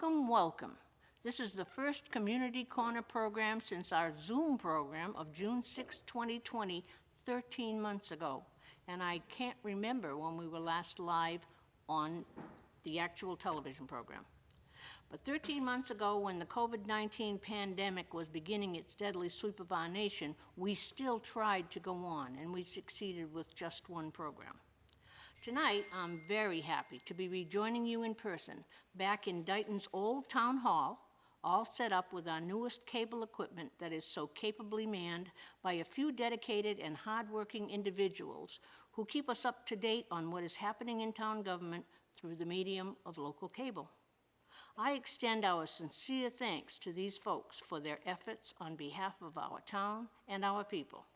Welcome, welcome. This is the first Community Corner program since our Zoom program of June 6, 2020, 13 months ago. And I can't remember when we were last live on the actual television program. But 13 months ago, when the COVID-19 pandemic was beginning its deadly sweep of our nation, we still tried to go on, and we succeeded with just one program. Tonight, I'm very happy to be rejoining you in person back in Dighton's old town hall, all set up with our newest cable equipment that is so capably manned by a few dedicated and hardworking individuals who keep us up to date on what is happening in town government through the medium of local cable. I extend our sincere thanks to these folks for their efforts on behalf of our town and our people.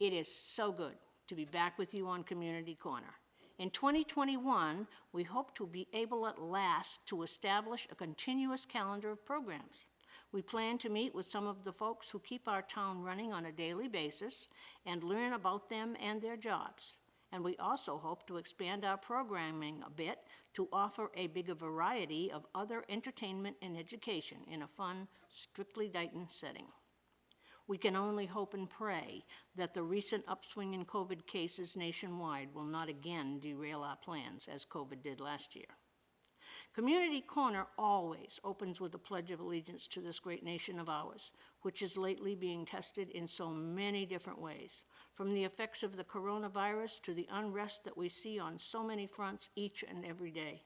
It is so good to be back with you on Community Corner. In 2021, we hope to be able at last to establish a continuous calendar of programs. We plan to meet with some of the folks who keep our town running on a daily basis and learn about them and their jobs. And we also hope to expand our programming a bit to offer a bigger variety of other entertainment and education in a fun, strictly Dighton setting. We can only hope and pray that the recent upswing in COVID cases nationwide will not again derail our plans as COVID did last year. Community Corner always opens with a pledge of allegiance to this great nation of ours, which is lately being tested in so many different ways, from the effects of the coronavirus to the unrest that we see on so many fronts each and every day.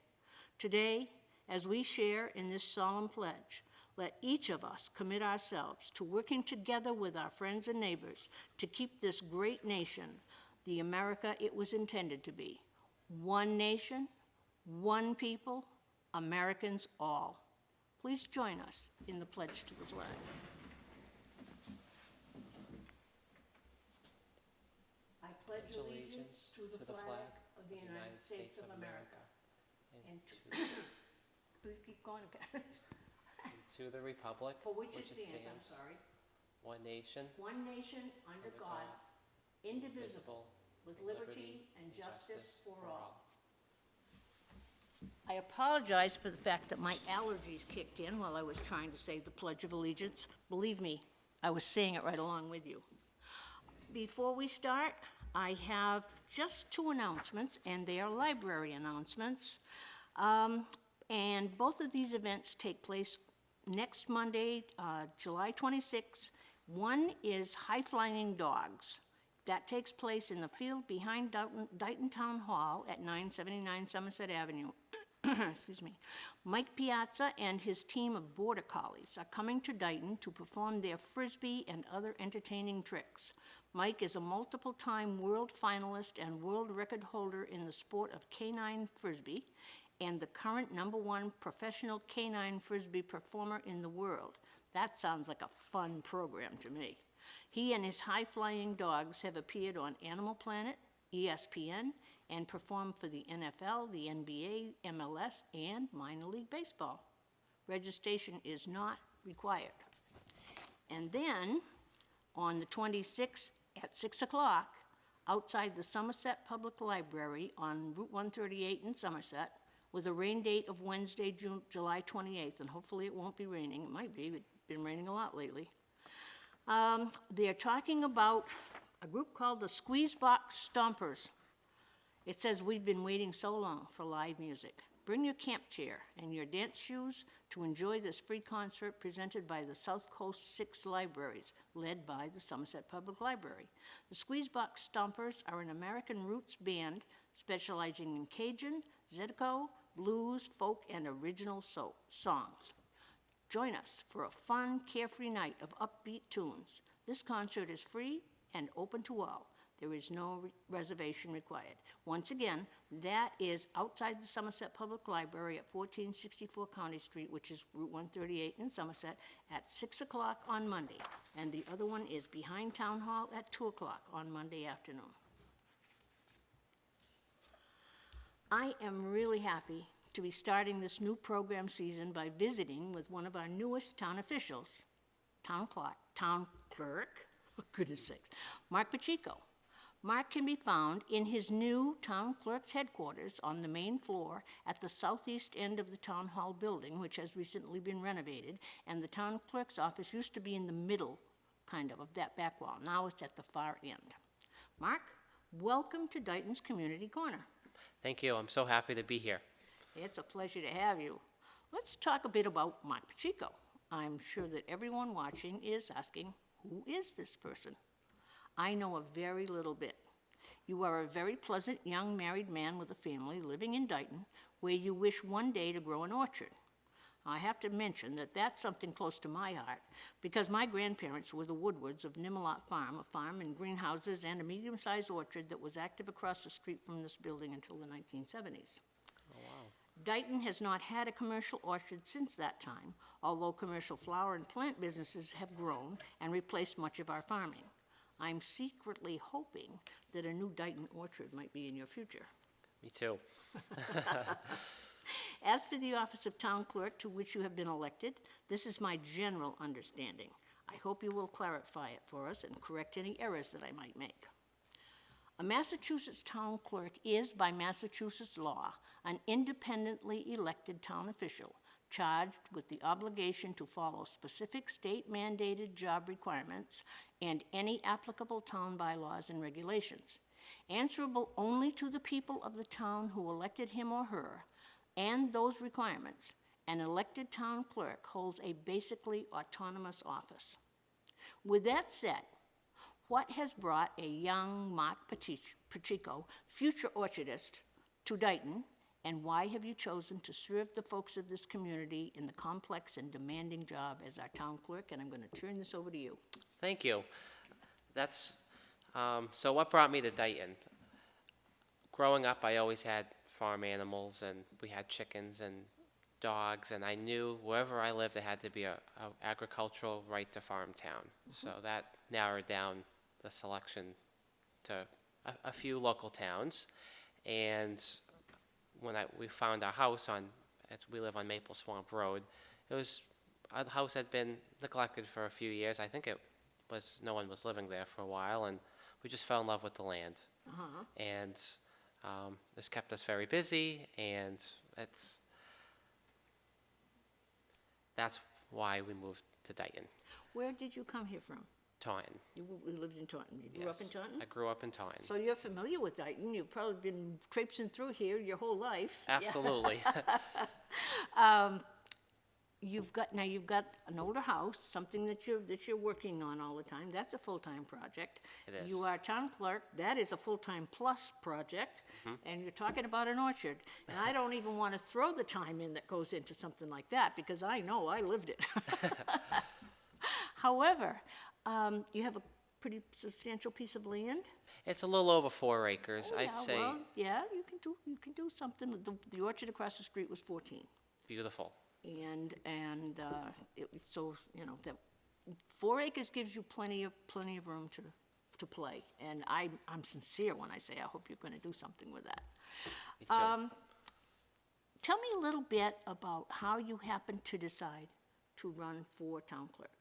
Today, as we share in this solemn pledge, let each of us commit ourselves to working together with our friends and neighbors to keep this great nation the America it was intended to be. One nation, one people, Americans all. Please join us in the pledge to the flag. I pledge allegiance to the flag of the United States of America and please keep going, okay? To the republic For which it stands, I'm sorry, one nation, under God, indivisible, with liberty and justice for all. I apologize for the fact that my allergies kicked in while I was trying to say the Pledge of Allegiance. Believe me, I was saying it right along with you. Before we start, I have just two announcements, and they are library announcements. And both of these events take place next Monday, July 26th. One is High Flying Dogs. That takes place in the field behind Dighton Town Hall at 979 Somerset Avenue. Excuse me. Mike Piazza and his team of Border Collies are coming to Dighton to perform their Frisbee and other entertaining tricks. Mike is a multiple-time world finalist and world record holder in the sport of canine Frisbee, and the current #1 professional canine Frisbee performer in the world. That sounds like a fun program to me. He and his high-flying dogs have appeared on Animal Planet, ESPN, and performed for the NFL, the NBA, MLS, and minor league baseball. Registration is not required. And then, on the 26th at 6 o'clock, outside the Somerset Public Library on Route 138 in Somerset, with a rain date of Wednesday, July 28th, and hopefully it won't be raining. It might be. It's been raining a lot lately. They're talking about a group called the Squeezebox Stompers. It says, we've been waiting so long for live music. Bring your camp chair and your dance shoes to enjoy this free concert presented by the South Coast 6 Libraries, led by the Somerset Public Library. The Squeezebox Stompers are an American roots band specializing in Cajun, Zydeco, blues, folk, and original songs. Join us for a fun, carefree night of upbeat tunes. This concert is free and open to all. There is no reservation required. Once again, that is outside the Somerset Public Library at 1464 County Street, which is Route 138 in Somerset, at 6 o'clock on Monday. And the other one is behind Town Hall at 2 o'clock on Monday afternoon. I am really happy to be starting this new program season by visiting with one of our newest town officials, town clerk, for goodness sakes, Mark Pacheco. Mark can be found in his new town clerk's headquarters on the main floor at the southeast end of the town hall building, which has recently been renovated, and the town clerk's office used to be in the middle, kind of that back wall. Now it's at the far end. Mark, welcome to Dayton's Community Corner. Thank you. I'm so happy to be here. It's a pleasure to have you. Let's talk a bit about Mark Pacheco. I'm sure that everyone watching is asking, who is this person? I know a very little bit. You are a very pleasant young married man with a family living in Dayton, where you wish one day to grow an orchard. I have to mention that that's something close to my heart, because my grandparents were the Woodwards of Nimelot Farm, a farm and greenhouses and a medium-sized orchard that was active across the street from this building until the 1970s. Oh, wow. Dayton has not had a commercial orchard since that time, although commercial flower and plant businesses have grown and replaced much of our farming. I'm secretly hoping that a new Dayton orchard might be in your future. Me too. As for the office of town clerk to which you have been elected, this is my general understanding. I hope you will clarify it for us and correct any errors that I might make. A Massachusetts town clerk is, by Massachusetts law, an independently elected town official charged with the obligation to follow specific state-mandated job requirements and any applicable town bylaws and regulations, answerable only to the people of the town who elected him or her, and those requirements. An elected town clerk holds a basically autonomous office. With that said, what has brought a young Mark Pacheco, future orchardist, to Dayton, and why have you chosen to serve the folks of this community in the complex and demanding job as our town clerk? And I'm going to turn this over to you. Thank you. That's, so what brought me to Dayton? Growing up, I always had farm animals, and we had chickens and dogs, and I knew wherever I lived, there had to be a agricultural right to farm town. So that narrowed down the selection to a few local towns. And when we found our house we live on Maple Swamp Road, our house had been neglected for a few years. I think no one was living there for a while, and we just fell in love with the land. And this kept us very busy, and that's why we moved to Dayton. Where did you come here from? Taunton. You lived in Taunton. You grew up in Yes. Taunton? I grew up in Taunton. So you're familiar with Dayton. You've probably been traipsing through here your whole life. Absolutely. You've got an older house, something that you're working on all the time. That's a full-time project. It is. You are town clerk. That is a full-time plus project. And you're talking about an orchard. And I don't even want to throw the time in that goes into something like that, because I know I lived it. However, you have a pretty substantial piece of land. It's a little over 4 acres, Oh, I'd yeah, say. well, yeah, you can do something. The orchard across the street was 14. Beautiful. So, that 4 acres gives you plenty of room to play. And I'm sincere when I say I hope you're going to do something with that. Me too. Tell me a little bit about how you happened to decide to run for town clerk.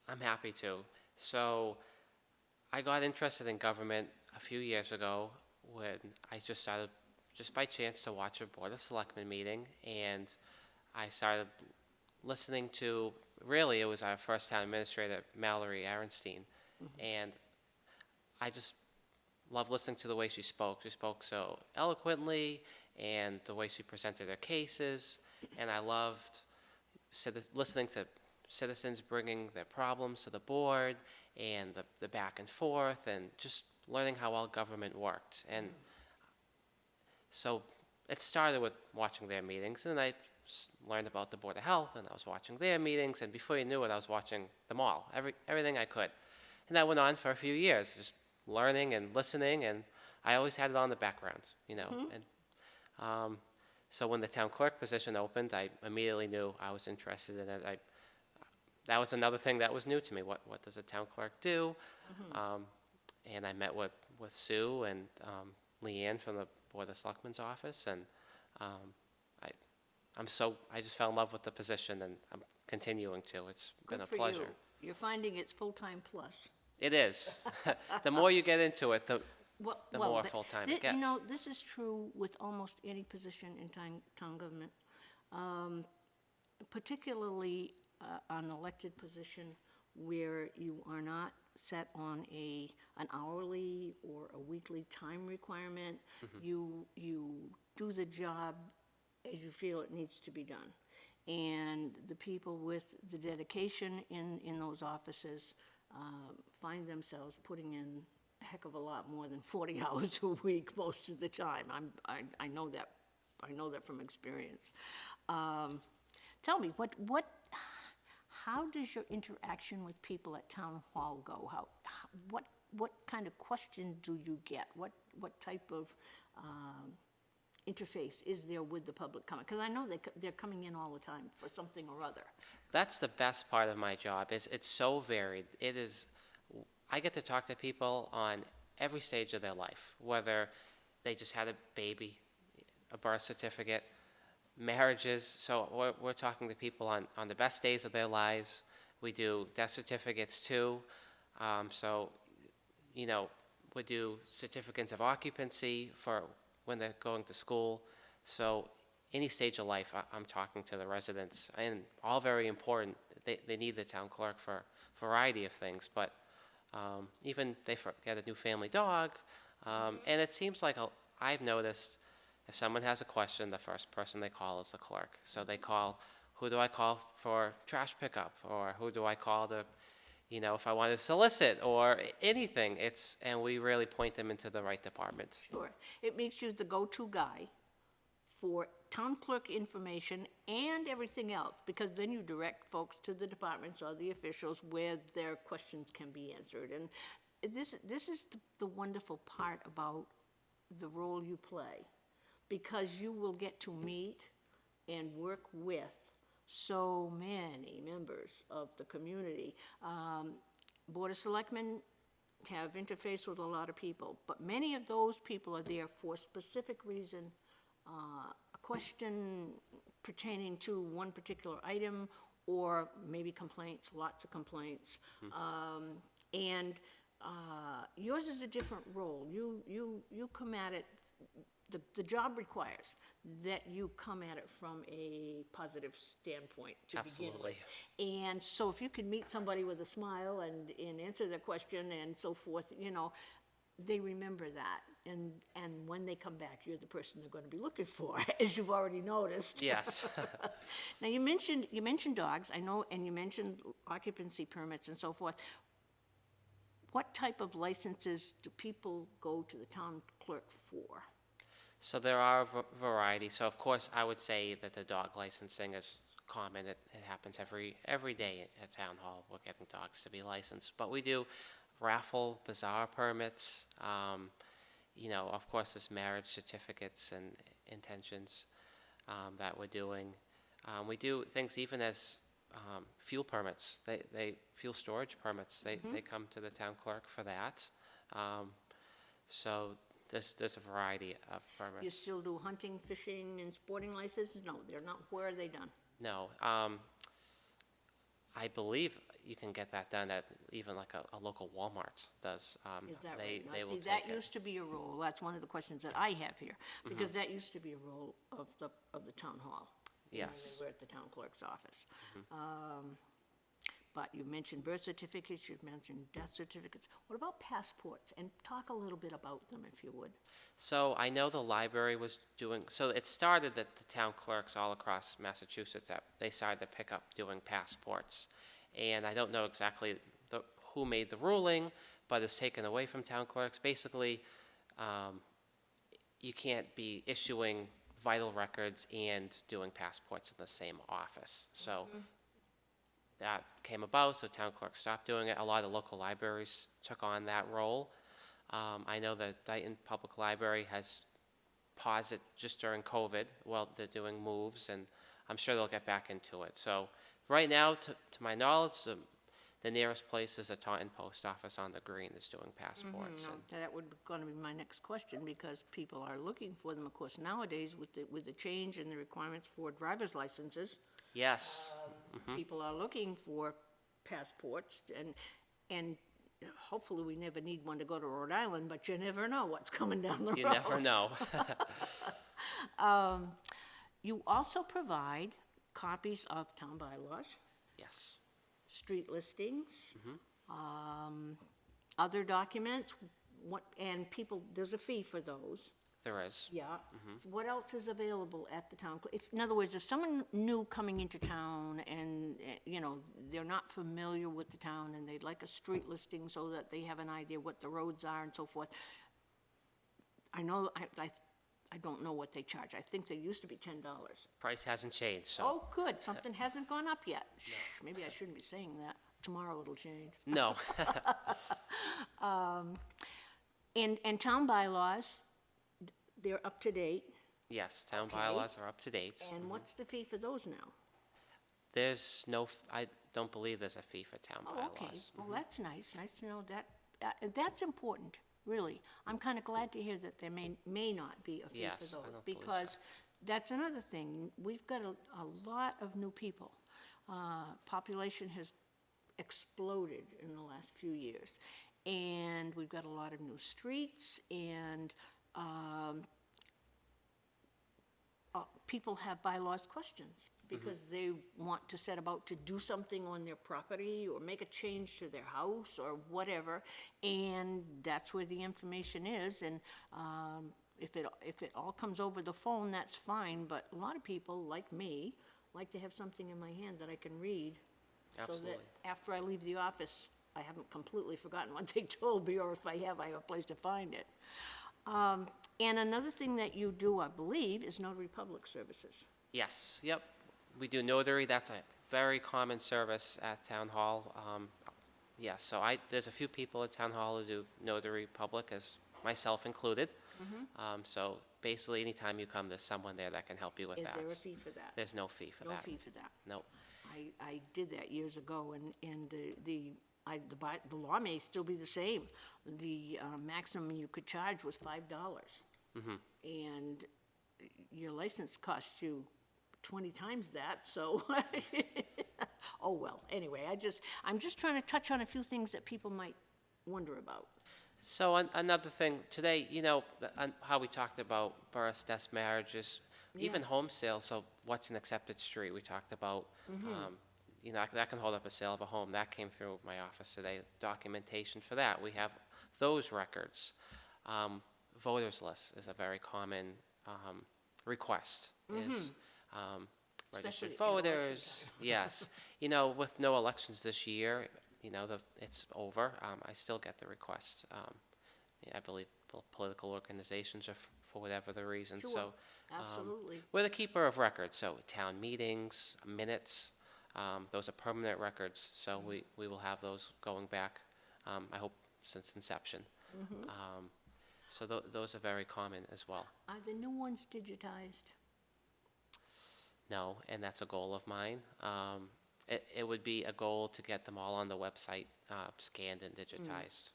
I'm happy to. So I got interested in government a few years ago when I just started, just by chance, to watch a Board of Selectmen meeting, and I started listening to, really, it was our first town administrator, Mallory Arenstein, and I just loved listening to the way she spoke. She spoke so eloquently, and the way she presented her cases, and I loved listening to citizens bringing their problems to the board, and the back and forth, and just learning how well government worked. And so it started with watching their meetings, and then I learned about the Board of Health, and I was watching their meetings, and before you knew it, I was watching them all, everything I could. And that went on for a few years, just learning and listening, and I always had it on the background, And so when the town clerk position opened, I immediately knew I was interested in it. That was another thing that was new to me. What does a town clerk do? And I met with Sue and Leanne from the Board of Selectmen's office, and I just fell in love with the position, and I'm continuing to. It's been a Good for pleasure. you. You're finding it's full-time plus. It is. The more you get into it, the Well, the well, more th- full-time thi- it gets. You know, this is true with almost any position in town government. Particularly an elected position where you are not set on an hourly or a weekly time requirement. You do the job as you feel it needs to be done. And the people with the dedication in those offices find themselves putting in a heck of a lot more than 40 hours a week most of the time. I know that. I know that from experience. Tell me, how does your interaction with people at town hall go? What kind of questions do you get? What type of interface is there with the public coming? Because I know they're coming in all the time for something or other. That's the best part of my job, is it's so varied. It is, I get to talk to people on every stage of their life, whether they just had a baby, a birth certificate, marriages. So we're talking to people on the best days of their lives. We do death certificates too. So, you know, we do certificates of occupancy for when they're going to school. So any stage of life, I'm talking to the residents, and all very important. They need the town clerk for a variety of things, but even they get a new family dog. And it seems like I've noticed, if someone has a question, the first person they call is the clerk. So they call, who do I call for trash pickup? Or who do I call to, you know, if I want to solicit or anything? And we really point them into the right department. Sure. It makes you the go-to guy for town clerk information and everything else, because then you direct folks to the departments or the officials where their questions can be answered. And this is the wonderful part about the role you play, because you will get to meet and work with so many members of the community. Board of Selectmen have interfaced with a lot of people, but many of those people are there for a specific reason, a question pertaining to one particular item, or maybe complaints, lots of complaints. And yours is a different role. You come at it, the job requires that you come at it from a positive standpoint to begin with. Absolutely. And so if you can meet somebody with a smile and answer their question and so forth, you know, they remember that. And when they come back, you're the person they're going to be looking for, as you've already noticed. Yes. Now, you mentioned dogs, I know, and you mentioned occupancy permits and so forth. What type of licenses do people go to the town clerk for? So there are a variety. So of course, I would say that the dog licensing is common. It happens every day at town hall. We're getting dogs to be licensed. But we do raffle, bazaar permits. You know, of course, there's marriage certificates and intentions that we're doing. We do things even as fuel permits. Fuel storage permits. They come to the town clerk for that. So there's a variety of permits. You still do hunting, fishing, and sporting licenses? No, they're not. Where are they done? No, I believe you can get that done at even like a local Walmart does. Is that they, right? They Now, will see, take that it. used to be a role. That's one of the questions that I have here, because that used to be a role of the town hall. when Yes. They were at the town clerk's office. But you mentioned birth certificates, you've mentioned death certificates. What about passports? And talk a little bit about them, if you would. So I know the library was doing, so it started that the town clerks all across Massachusetts, they started to pick up doing passports. And I don't know exactly who made the ruling, but it's taken away from town clerks. Basically, you can't be issuing vital records and doing passports in the same office. So that came about, so town clerks stopped doing it. A lot of local libraries took on that role. I know that Dayton Public Library has paused it just during COVID while they're doing moves, and I'm sure they'll get back into it. So right now, to my knowledge, the nearest place is the Taunton Post Office on the Green is doing passports. No, And that would going to be my next question, because people are looking for them. Of course, nowadays, with the change in the requirements for driver's licenses, yes, people are looking for passports, and hopefully we never need one to go to Rhode Island, but you never know what's coming down the road. You never know. You also provide copies of town bylaws, Yes. street listings, other documents, and people, there's a fee for those. There is. Yeah. What else is available at the town? In other words, if someone new coming into town and, they're not familiar with the town and they'd like a street listing so that they have an idea what the roads are and so forth, I know, I don't know what they charge. I think they used to be $10. Price hasn't changed, so. Oh, good, something hasn't gone up yet. Shh, maybe I shouldn't be saying that. Tomorrow it'll change. No. And town bylaws, they're up to date. Yes, town Okay. bylaws are up to date. And what's the fee for those now? There's no, I don't believe there's a fee for town Oh, bylaws. okay. Well, that's nice. Nice to know that. That's important, really. I'm kind of glad to hear that there may not be a fee Yes, for I those. don't believe so. Because that's another thing. We've got a lot of new people. Population has exploded in the last few years. And we've got a lot of new streets, and people have bylaws questions because they want to set about to do something on their property or make a change to their house or whatever, and that's where the information is. And if it all comes over the phone, that's fine, but a lot of people, like me, like to have something in my hand that I can read. So Absolutely. that after I leave the office, I haven't completely forgotten what they told me, or if I have a place to find it. And another thing that you do, I believe, is notary public services. Yes, yep. We do notary. That's a very common service at Town Hall. Yes, so there's a few people at Town Hall who do notary public, as myself included. So basically, anytime you come, there's someone there that can help you with Is that. there a fee for that? There's no fee for No that. fee for that. Nope. I did that years ago, and the law may still be the same. The maximum you could charge was $5. And your license costs you 20 times that, so, oh, well, anyway, I'm just trying to touch on a few things that people might wonder about. So another thing, today, how we talked about births, deaths, marriages, even home sales, so what's an accepted street? We talked about, that can hold up a sale of a home. That came through my office today, documentation for that. We have those records. Voters list is a very common request, is registered Especially in election voters. Yes. With no elections this year, it's over. I still get the request. I believe political organizations are for whatever the reason. Sure, So absolutely. we're the keeper of records. So town meetings, minutes, those are permanent records. So we will have those going back, I hope, since inception. So those are very common as well. Are the new ones digitized? No, and that's a goal of mine. It would be a goal to get them all on the website, scanned and digitized.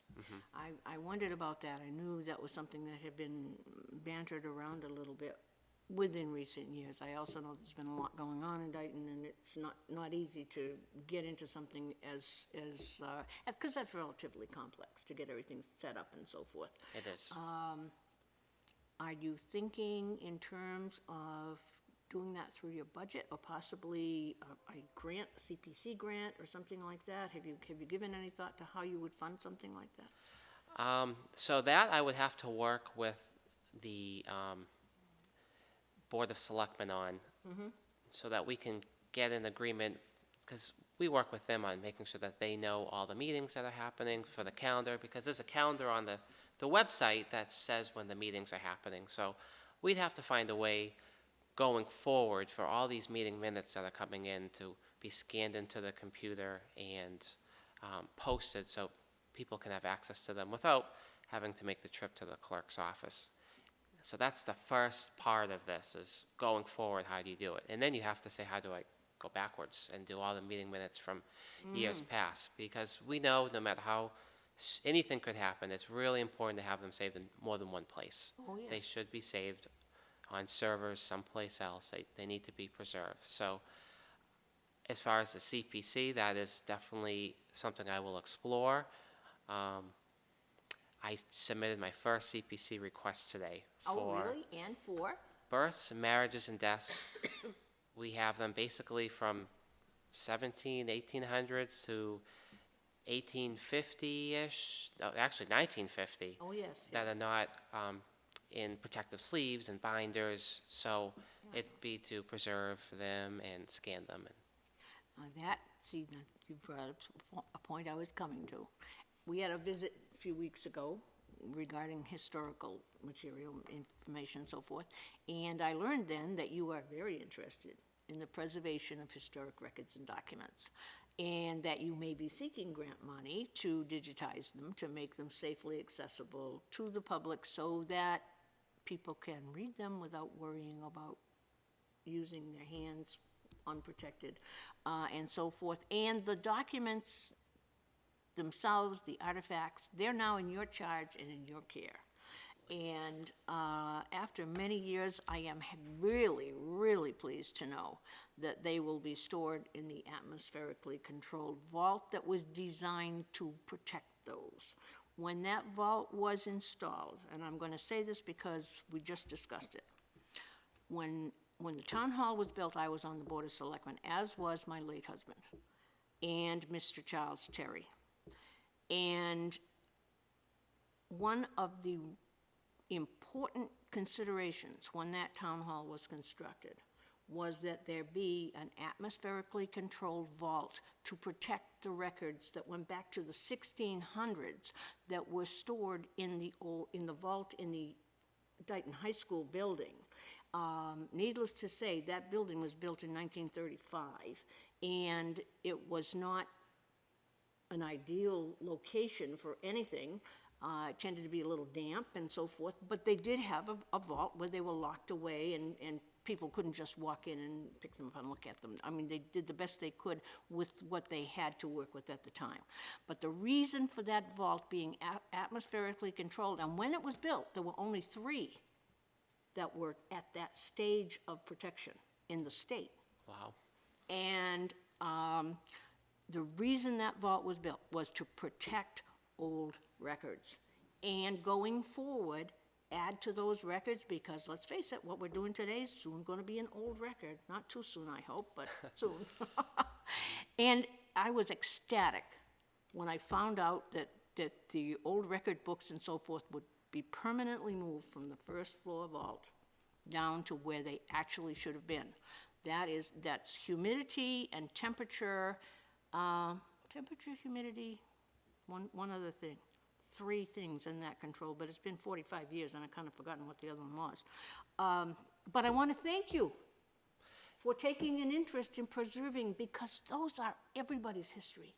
I wondered about that. I knew that was something that had been bantered around a little bit within recent years. I also know there's been a lot going on in Dayton, and it's not easy to get into something because that's relatively complex to get everything set up and so forth. It is. Are you thinking in terms of doing that through your budget, or possibly a grant, a CPC grant, or something like that? Have you given any thought to how you would fund something like that? So that I would have to work with the Board of Selectmen on, so that we can get an agreement, because we work with them on making sure that they know all the meetings that are happening for the calendar, because there's a calendar on the website that says when the meetings are happening. So we'd have to find a way going forward for all these meeting minutes that are coming in to be scanned into the computer and posted so people can have access to them without having to make the trip to the clerk's office. So that's the first part of this, is going forward, how do you do it? And then you have to say, how do I go backwards and do all the meeting minutes from years past? Because we know no matter how anything could happen, it's really important to have them saved in more than one place. Oh, yes. They should be saved on servers someplace else. They need to be preserved. So as far as the CPC, that is definitely something I will explore. I submitted my first CPC request today Oh, for really? And for? births, marriages, and deaths. We have them basically from 1800s to 1850-ish, actually 1950, Oh, yes. that are not in protective sleeves and binders. So it'd be to preserve them and scan them. See, now you brought up a point I was coming to. We had a visit a few weeks ago regarding historical material, information, and so forth, and I learned then that you are very interested in the preservation of historic records and documents, and that you may be seeking grant money to digitize them, to make them safely accessible to the public so that people can read them without worrying about using their hands unprotected, and so forth. And the documents themselves, the artifacts, they're now in your charge and in your care. And after many years, I am really, really pleased to know that they will be stored in the atmospherically controlled vault that was designed to protect those. When that vault was installed, and I'm going to say this because we just discussed it, when the town hall was built, I was on the Board of Selectmen, as was my late husband, and Mr. Charles Terry. And one of the important considerations when that town hall was constructed was that there be an atmospherically controlled vault to protect the records that went back to the 1600s that were stored in the vault in the Dayton High School building. Needless to say, that building was built in 1935, and it was not an ideal location for anything. It tended to be a little damp and so forth, but they did have a vault where they were locked away, and people couldn't just walk in and pick them up and look at them. I mean, they did the best they could with what they had to work with at the time. But the reason for that vault being atmospherically controlled, and when it was built, there were only 3 that were at that stage of protection in the state. Wow. And the reason that vault was built was to protect old records. And going forward, add to those records, because let's face it, what we're doing today is soon going to be an old record. Not too soon, I hope, but soon. And I was ecstatic when I found out that the old record books and so forth would be permanently moved from the first floor vault down to where they actually should have been. That's humidity and temperature, humidity, one other thing. 3 things in that control, but it's been 45 years and I've kind of forgotten what the other one was. But I want to thank you for taking an interest in preserving, because those are everybody's history.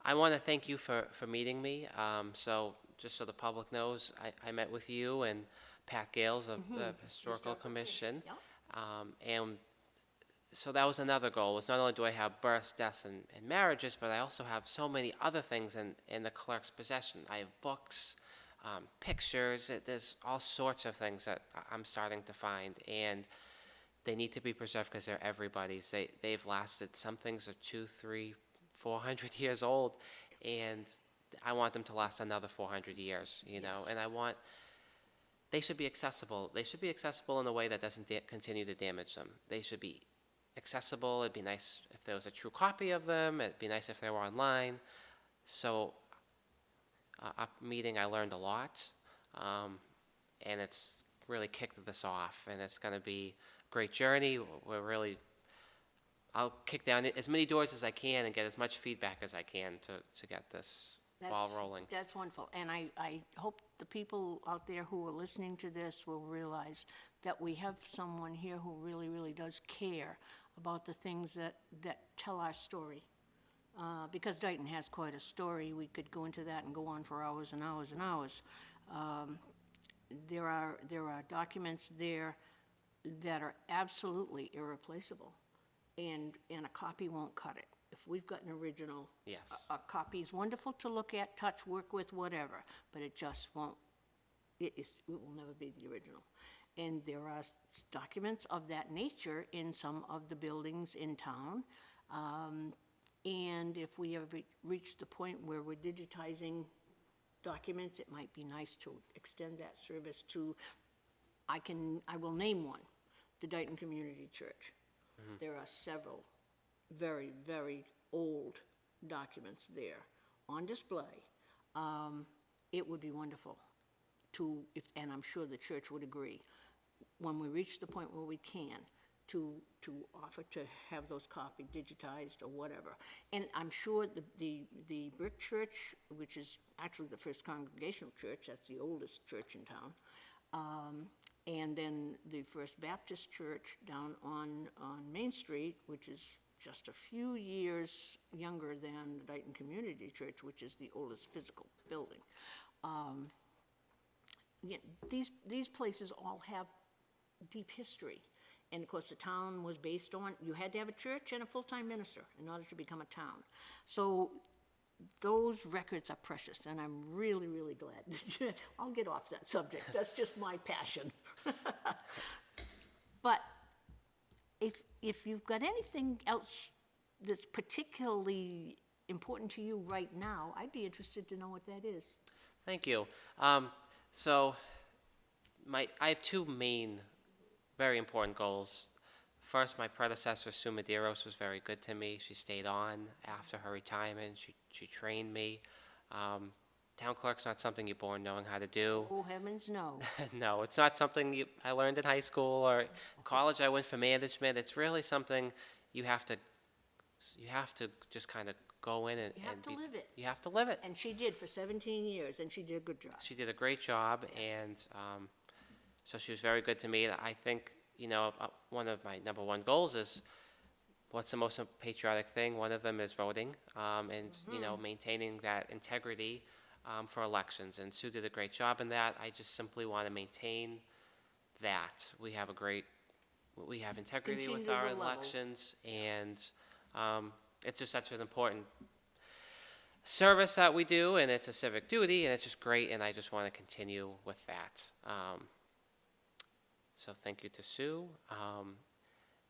I want to thank you for meeting me. So just so the public knows, I met with you and Pat Gales of the Historical Commission. Yep. And so that was another goal, was not only do I have births, deaths, and marriages, but I also have so many other things in the clerk's possession. I have books, pictures, there's all sorts of things that I'm starting to find, and they need to be preserved because they're everybody's. They've lasted, some things are 200, 300, 400 years old, and I want them to last another 400 years, you know, and they should be accessible. They should be accessible in a way that doesn't continue to damage them. They should be accessible. It'd be nice if there was a true copy of them. It'd be nice if they were online. So, meeting, I learned a lot, and it's really kicked this off, and it's going to be a great journey. I'll kick down as many doors as I can and get as much feedback as I can to get this ball rolling. That's wonderful, and I hope the people out there who are listening to this will realize that we have someone here who really, really does care about the things that tell our story. Because Dayton has quite a story. We could go into that and go on for hours and hours and hours. There are documents there that are absolutely irreplaceable, and a copy won't cut it. If we've got an original, Yes. a copy is wonderful to look at, touch, work with, whatever, but it just won't, it will never be the original. And there are documents of that nature in some of the buildings in town. And if we ever reach the point where we're digitizing documents, it might be nice to extend that service to, I will name one, the Dayton Community Church. There are several very, very old documents there on display. It would be wonderful to, and I'm sure the church would agree, when we reach the point where we can, to offer to have those copied, digitized, or whatever. And I'm sure the Brick Church, which is actually the First Congregational Church, that's the oldest church in town, and then the First Baptist Church down on Main Street, which is just a few years younger than the Dayton Community Church, which is the oldest physical building. Yeah, these places all have deep history. And of course, the town was based on, you had to have a church and a full-time minister in order to become a town. So those records are precious, and I'm really, really glad. I'll get off that subject. That's just my passion. But if you've got anything else that's particularly important to you right now, I'd be interested to know what that is. Thank you. So I have two main, very important goals. First, my predecessor, Sue Medeiros, was very good to me. She stayed on after her retirement. She trained me. Town clerk's not something you're born knowing how to do. Oh, heavens, no. No, it's not something I learned in high school or college. I went for management. It's really something you have to just kind of go in and You have to live it. You have to live it. And she did for 17 years, and she did a good job. She did a great job, and so she was very good to me. I think, one of my number one goals is what's the most patriotic thing? One of them is voting, and, maintaining that integrity for elections. And Sue did a great job in that. I just simply want to maintain that. We have integrity Continue with the our level. elections, and it's just such an important service that we do, and it's a civic duty, and it's just great, and I just want to continue with that. So thank you to Sue.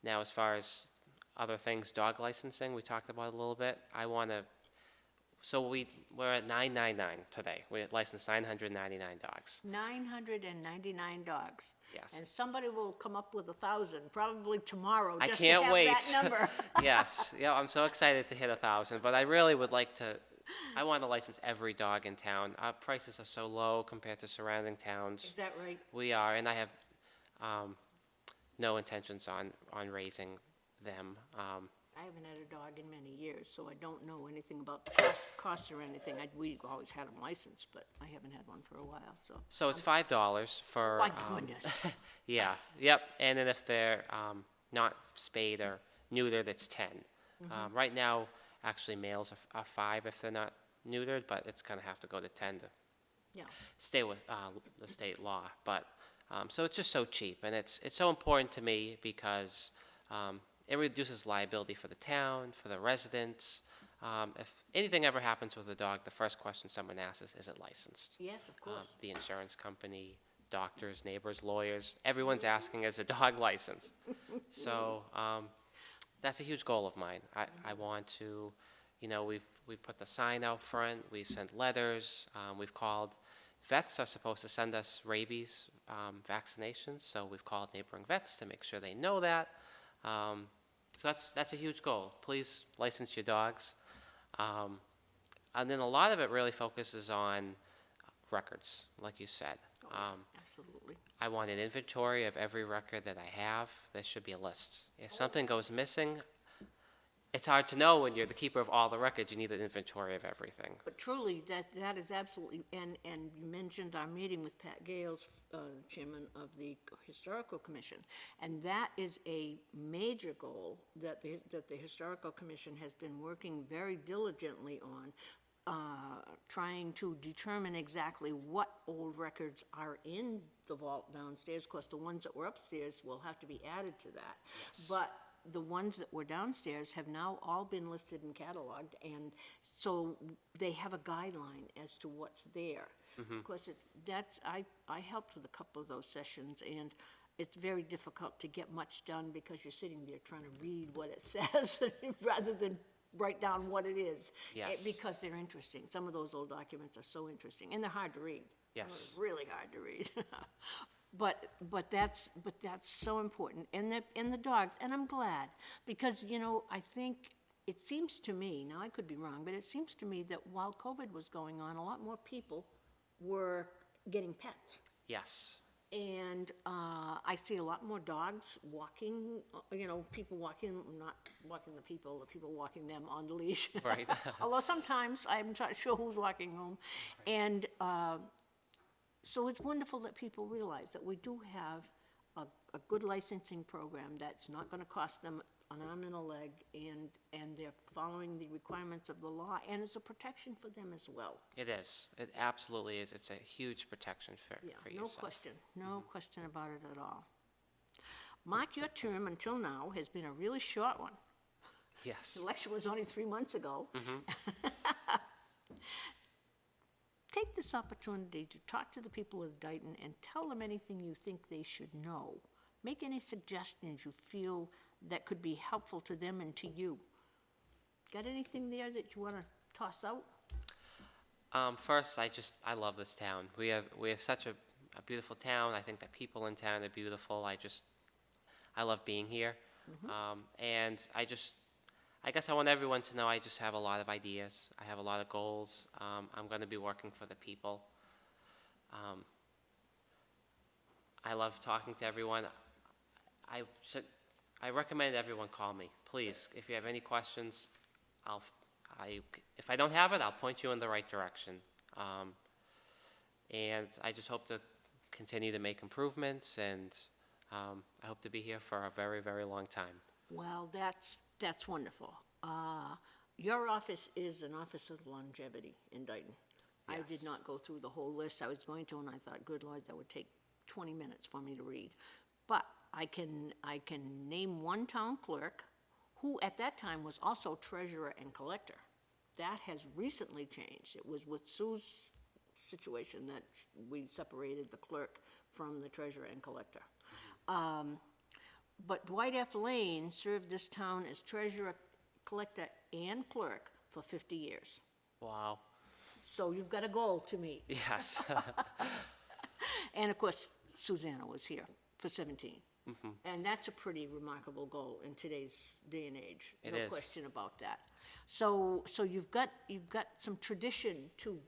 Now, as far as other things, dog licensing, we talked about it a little bit. So we're at 999 today. We licensed 999 dogs. 999 dogs. Yes. And somebody will come up with 1,000, probably tomorrow, I just can't to have wait. that number. Yes, yeah, I'm so excited to hit 1,000, but I really would like to, I want to license every dog in town. Our prices are so low compared to surrounding towns. Is that right? We are, and I have no intentions on raising them. I haven't had a dog in many years, so I don't know anything about the costs or anything. We've always had them licensed, but I haven't had one for a while, so. So it's $5 for. My goodness. Yeah, yep, and then if they're not spayed or neutered, it's 10. Right now, actually, males are 5 if they're not neutered, but it's gonna have to go to 10 to Yeah. stay with the state law. But, so it's just so cheap, and it's so important to me because it reduces liability for the town, for the residents. If anything ever happens with a dog, the first question someone asks is it licensed? Yes, of course. The insurance company, doctors, neighbors, lawyers, everyone's asking, is a dog licensed? So that's a huge goal of mine. I want to, we've put the sign out front, we've sent letters, we've called. Vets are supposed to send us rabies vaccinations, so we've called neighboring vets to make sure they know that. So that's a huge goal. Please license your dogs. And then a lot of it really focuses on records, like you said. Absolutely. I want an inventory of every record that I have. There should be a list. If something goes missing, it's hard to know when you're the keeper of all the records. You need an inventory of everything. But truly, that is absolutely, and you mentioned our meeting with Pat Gales, chairman of the Historical Commission, and that is a major goal that the Historical Commission has been working very diligently on, trying to determine exactly what old records are in the vault downstairs. Of course, the ones that were upstairs will have to be added to that. Yes. But the ones that were downstairs have now all been listed and cataloged, and so they have a guideline as to what's there. Of course, I helped with a couple of those sessions, and it's very difficult to get much done because you're sitting there trying to read what it says rather than write down what it is. Yes. Because they're interesting. Some of those old documents are so interesting, and they're hard to read. Yes. Really hard to read. But that's so important, and the dogs, and I'm glad, because, you know, I think, it seems to me, now I could be wrong, but it seems to me that while COVID was going on, a lot more people were getting pets. Yes. And I see a lot more dogs walking, you know, people walking, not walking the people walking them on the leash. Right. Although sometimes I'm not sure who's walking whom. And so it's wonderful that people realize that we do have a good licensing program that's not going to cost them an arm and a leg, and they're following the requirements of the law, and it's a protection for them as well. It is. It absolutely is. It's a huge protection for Yeah, no yourself. question, no question about it at all. Mark, your term until now has been a really short one. Yes. The election was only 3 months ago. Take this opportunity to talk to the people of Dayton and tell them anything you think they should know. Make any suggestions you feel that could be helpful to them and to you. Got anything there that you want to toss out? First, I love this town. We have such a beautiful town. I think that people in town are beautiful. I love being here. And I guess I want everyone to know I just have a lot of ideas. I have a lot of goals. I'm going to be working for the people. I love talking to everyone. I recommend everyone call me, please. If you have any questions, if I don't have it, I'll point you in the right direction. And I just hope to continue to make improvements, and I hope to be here for a very, very long time. Well, that's wonderful. Your office is an office of longevity in Dayton. I did Yes. not go through the whole list. I was going to, and I thought, good Lord, that would take 20 minutes for me to read. But I can name one town clerk who at that time was also treasurer and collector. That has recently changed. It was with Sue's situation that we separated the clerk from the treasurer and collector. But Dwight F. Lane served this town as treasurer, collector, and clerk for 50 years. Wow. So you've got a goal to meet. Yes. And of course, Susanna was here for 17. And that's a pretty remarkable goal in today's day and age. It No is. question about that. So you've got some tradition to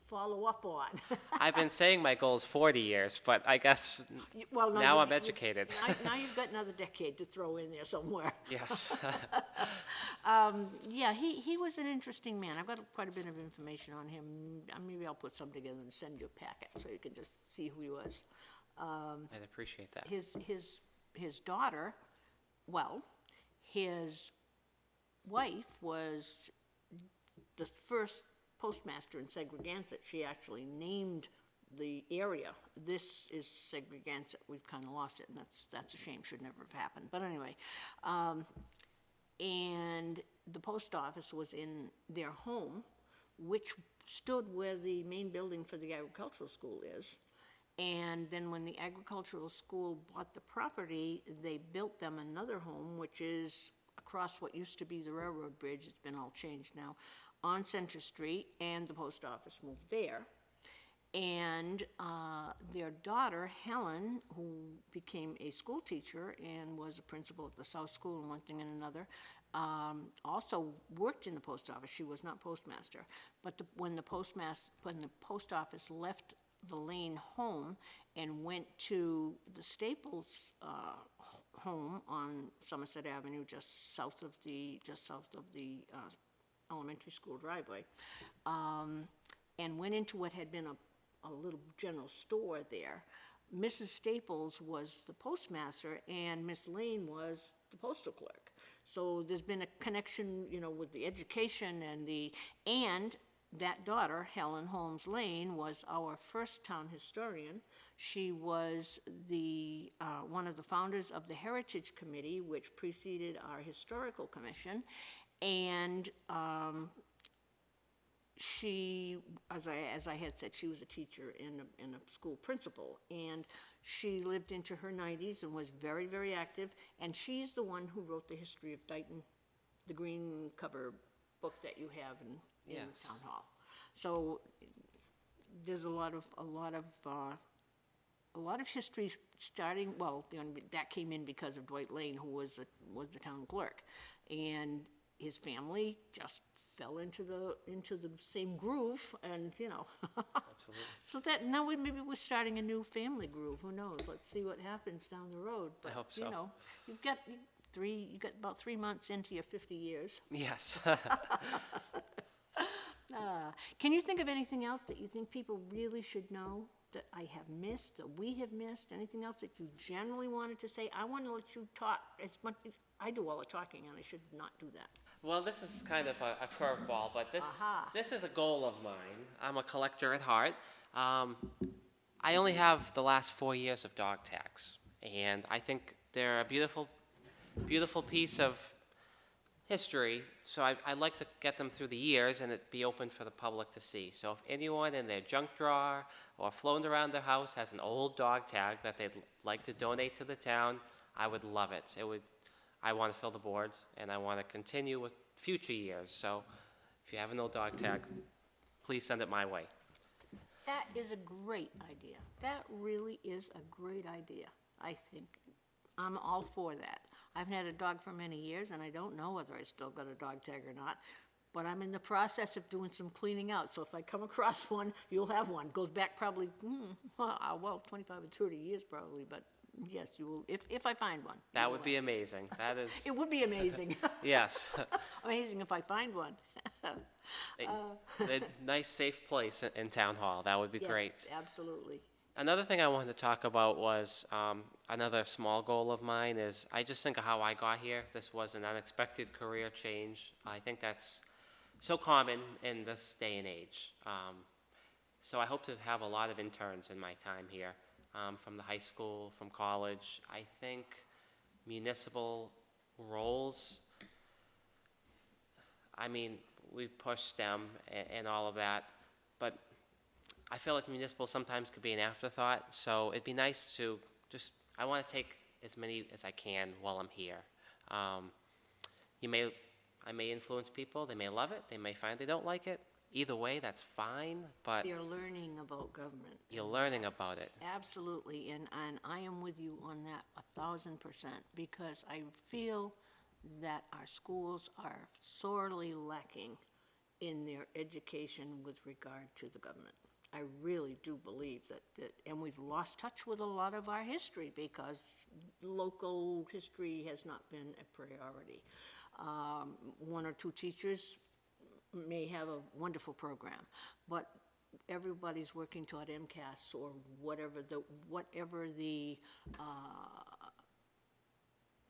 follow up on. I've been saying my goal is 40 years, but I guess Well, now you- I'm educated. Now you've got another decade to throw in there somewhere. Yes. Yeah, he was an interesting man. I've got quite a bit of information on him. Maybe I'll put some together and send you a packet so you can just see who he was. I'd appreciate that. His daughter, well, his wife was the first postmaster in Segregansett. She actually named the area. This is Segregansett. We've kind of lost it, and that's a shame. Should never have happened. But anyway, and the post office was in their home, which stood where the main building for the agricultural school is. And then when the agricultural school bought the property, they built them another home, which is across what used to be the railroad bridge. It's been all changed now, on Center Street, and the post office moved there. And their daughter, Helen, who became a school teacher and was a principal at the South School and one thing and another, also worked in the post office. She was not postmaster. But when the post office left the Lane home and went to the Staples home on Somerset Avenue, just south of the elementary school driveway, and went into what had been a little general store there. Mrs. Staples was the postmaster, and Miss Lane was the postal clerk. So there's been a connection, with the education and that daughter, Helen Holmes Lane, was our first town historian. She was one of the founders of the Heritage Committee, which preceded our Historical Commission. And she, as I had said, she was a teacher and a school principal. And she lived into her 90s and was very, very active. And she's the one who wrote the history of Dayton, the green cover book that you have in Yes. the town hall. So there's a lot of history starting, well, that came in because of Dwight Lane, who was the town clerk. And his family just fell into the same groove, and, Absolutely. So that, now maybe we're starting a new family groove, who knows? Let's see what happens down the road. I hope so. But, you've got about 3 months into your 50 years. Yes. Can you think of anything else that you think people really should know that I have missed, that we have missed? Anything else that you generally wanted to say? I want to let you talk as much, I do all the talking, and I should not do that. Well, this is kind of a curveball, but Aha. this is a goal of mine. I'm a collector at heart. I only have the last 4 years of dog tags, and I think they're a beautiful, beautiful piece of history. So I'd like to get them through the years and it be open for the public to see. So if anyone in their junk drawer or floating around their house has an old dog tag that they'd like to donate to the town, I would love it. I want to fill the board, and I want to continue with future years. So if you have an old dog tag, please send it my way. That is a great idea. That really is a great idea. I think I'm all for that. I've had a dog for many years, and I don't know whether I still got a dog tag or not, but I'm in the process of doing some cleaning out, so if I come across one, you'll have one. Goes back probably, 25 or 30 years probably, but yes, you will, if I find one. That would be amazing. That is, It would be amazing. yes. Amazing if I find one. A nice, safe place in Town Hall. That would be great. Yes, absolutely. Another thing I wanted to talk about was another small goal of mine is I just think of how I got here. This was an unexpected career change. I think that's so common in this day and age. So I hope to have a lot of interns in my time here, from the high school, from college. I think municipal roles, I mean, we push STEM and all of that, but I feel like municipal sometimes could be an afterthought, so it'd be nice to I want to take as many as I can while I'm here. I may influence people, they may love it, they may find they don't like it. Either way, that's fine, but They're learning about government. you're learning about it. Absolutely, and I am with you on that 1,000%, because I feel that our schools are sorely lacking in their education with regard to the government. I really do believe that, and we've lost touch with a lot of our history because local history has not been a priority. One or two teachers may have a wonderful program, but everybody's working toward MCAS or whatever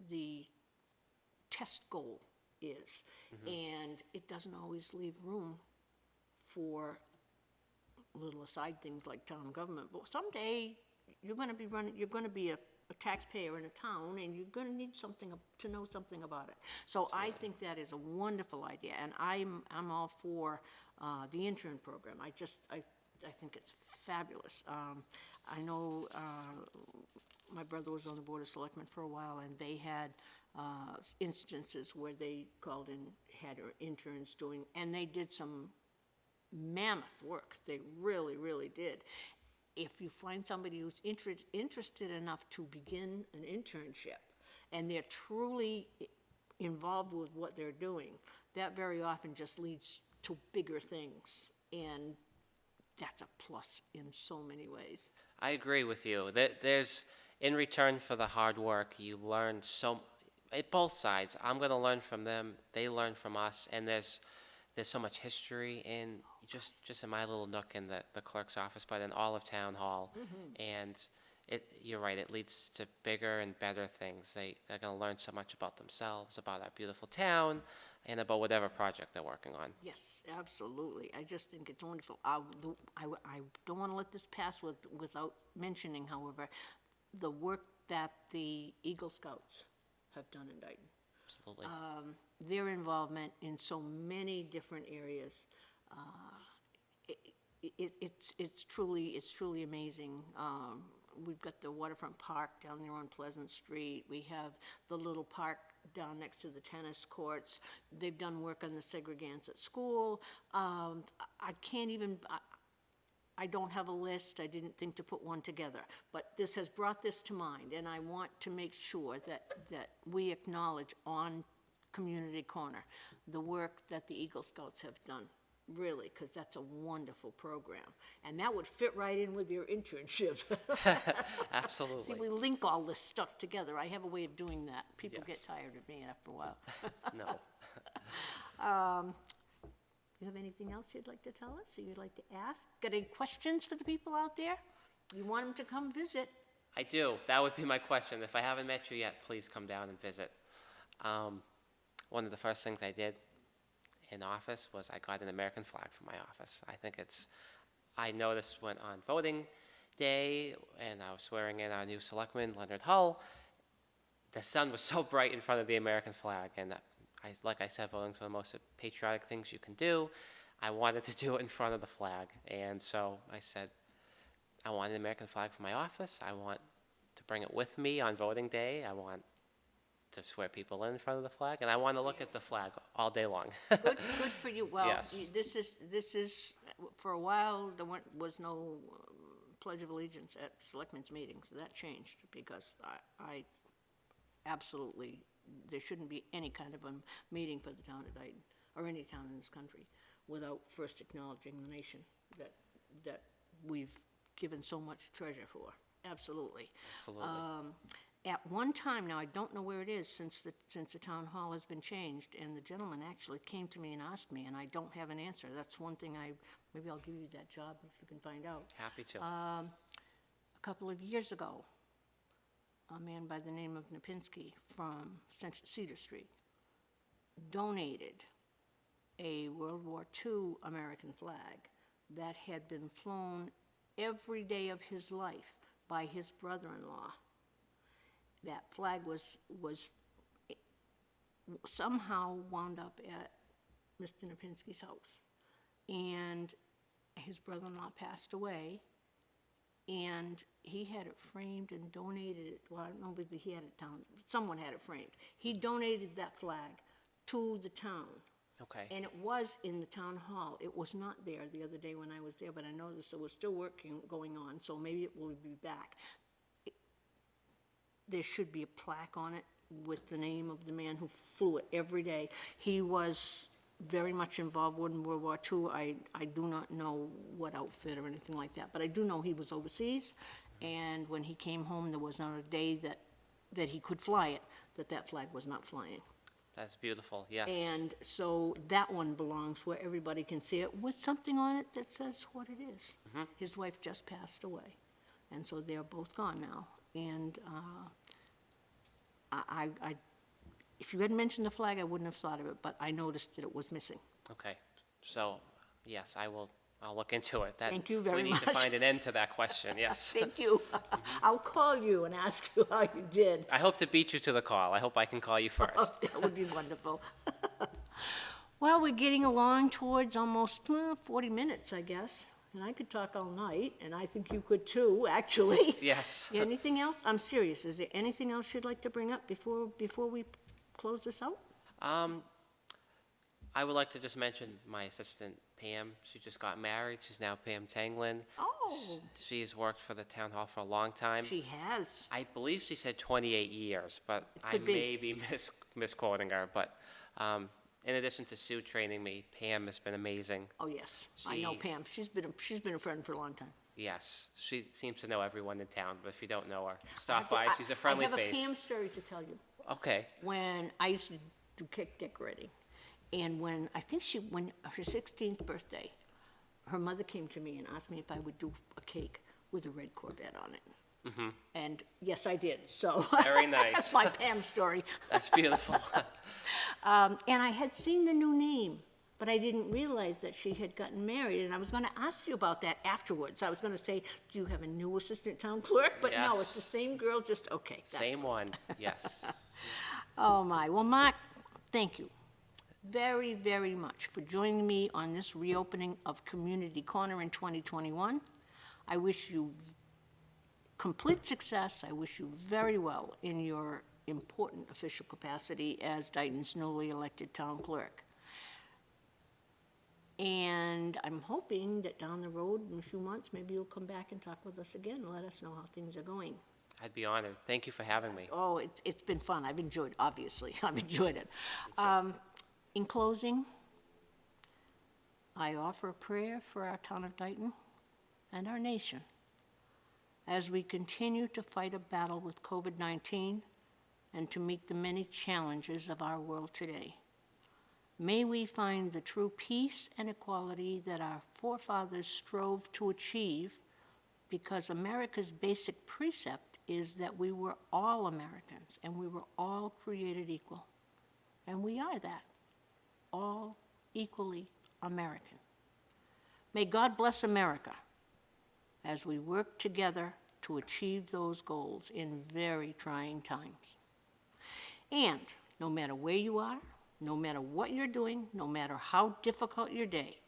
the test goal is. And it doesn't always leave room for little aside things like town government. But someday, you're going to be a taxpayer in a town, and you're going to need to know something about it. So I think that is a wonderful idea, and I'm all for the intern program. I think it's fabulous. I know my brother was on the Board of Selectmen for a while, and they had instances where they called in, had interns doing, and they did some mammoth work. They really, really did. If you find somebody who's interested enough to begin an internship, and they're truly involved with what they're doing, that very often just leads to bigger things, and that's a plus in so many ways. I agree with you. There's, in return for the hard work, you learn at both sides. I'm going to learn from them, they learn from us, and there's so much history in just in my little nook in the clerk's office, but in all of Town Hall. And you're right, it leads to bigger and better things. They're going to learn so much about themselves, about our beautiful town, and about whatever project they're working on. Yes, absolutely. I just think it's wonderful. I don't want to let this pass without mentioning, however, the work that the Eagle Scouts have done in Dayton. Absolutely. Their involvement in so many different areas, it's truly amazing. we've got the waterfront park down there on Pleasant Street. We have the little park down next to the tennis courts. They've done work on the segregants at school. I can't even, I don't have a list, I didn't think to put one together, but this has brought this to mind, and I want to make sure that we acknowledge on Community Corner the work that the Eagle Scouts have done, really, because that's a wonderful program. And that would fit right in with your internship. Absolutely. See, we link all this stuff together. I have a way of doing that. People get Yes. tired of me after a while. No. You have anything else you'd like to tell us, or you'd like to ask? Got any questions for the people out there? You want them to come visit? I do. That would be my question. If I haven't met you yet, please come down and visit. One of the first things I did in office was I got an American flag for my office. I noticed when on voting day, and I was swearing in our new selectman, Leonard Hull, the sun was so bright in front of the American flag, and like I said, voting is one of the most patriotic things you can do. I wanted to do it in front of the flag, and so I said, I want an American flag for my office. I want to bring it with me on voting day. I want to swear people in front of the flag, and I want to look at the flag all day long. Good for you. Well, Yes. this is, for a while, there was no Pledge of Allegiance at selectmen's meetings. That changed, because I absolutely, there shouldn't be any kind of a meeting for the town of Dayton, or any town in this country, without first acknowledging the nation that we've given so much treasure for. Absolutely. Absolutely. At one time, now I don't know where it is since the town hall has been changed, and the gentleman actually came to me and asked me, and I don't have an answer. That's one thing maybe I'll give you that job if you can find out. Happy to. A couple of years ago, a man by the name of Napinski from Cedar Street donated a World War II American flag that had been flown every day of his life by his brother-in-law. That flag was somehow wound up at Mr. Napinski's house. And his brother-in-law passed away, and he had it framed and donated it. Well, I don't know whether he had it down, someone had it framed. He donated that flag to the town. Okay. And it was in the town hall. It was not there the other day when I was there, but I noticed there was still going on, so maybe it will be back. There should be a plaque on it with the name of the man who flew it every day. He was very much involved in World War II. I do not know what outfit or anything like that, but I do know he was overseas, and when he came home, there was not a day that he could fly it, that flag was not flying. That's beautiful, yes. And so that one belongs where everybody can see it with something on it that says what it is. His wife just passed away, and so they're both gone now. And if you hadn't mentioned the flag, I wouldn't have thought of it, but I noticed that it was missing. Okay, so, yes, I'll look into it. Thank you very We need to much. find an end to that question, yes. Thank you. I'll call you and ask you how you did. I hope to beat you to the call. I hope I can call you Oh, first. that would be wonderful. Well, we're getting along towards almost 40 minutes, I guess. And I could talk all night, and I think you could too, actually. Yes. Anything else? I'm serious. Is there anything else you'd like to bring up before we close this out? I would like to just mention my assistant, Pam. She just got married. She's now Pam Tanglin. Oh, She's worked for the town hall for a long time. she has. I believe she said 28 years, but I could be. may be misquoting her. But in addition to Sue training me, Pam has been amazing. Oh, yes. I know She- Pam. She's been a friend for a long time. Yes, she seems to know everyone in town, but if you don't know her, stop by. She's a friendly I have face. a Pam story to tell you. Okay, When I used to do cake decorating, and when her 16th birthday, her mother came to me and asked me if I would do a cake with a red Corvette on it. And yes, I did, so. Very nice. That's my Pam story. that's beautiful. And I had seen the new name, but I didn't realize that she had gotten married, and I was gonna ask you about that afterwards. I was gonna say, do you have a new assistant town clerk? But no, it's the Yes. same girl, just, okay. that's Same one, yes. Oh, my. Well, Mark, thank you very, very much for joining me on this reopening of Community Corner in 2021. I wish you complete success. I wish you very well in your important official capacity as Dayton's newly elected town clerk. And I'm hoping that down the road, in a few months, maybe you'll come back and talk with us again and let us know how things are going. I'd be honored. Thank you for having me. Oh, it's been fun. I've enjoyed, obviously, I've enjoyed it. In closing, I offer a prayer for our town of Dayton and our nation as we continue to fight a battle with COVID-19 and to meet the many challenges of our world today. May we find the true peace and equality that our forefathers strove to achieve, because America's basic precept is that we were all Americans and we were all created equal. And we are that, all equally American. May God bless America as we work together to achieve those goals in very trying times. And no matter where you are, no matter what you're doing, no matter how difficult your day,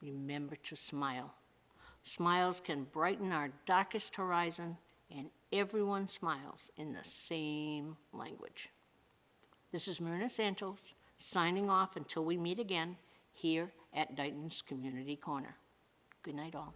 remember to smile. Smiles can brighten our darkest horizon, and everyone smiles in the same language. This is Myrna Santos, signing off until we meet again here at Dayton's Community Corner. Good night, all.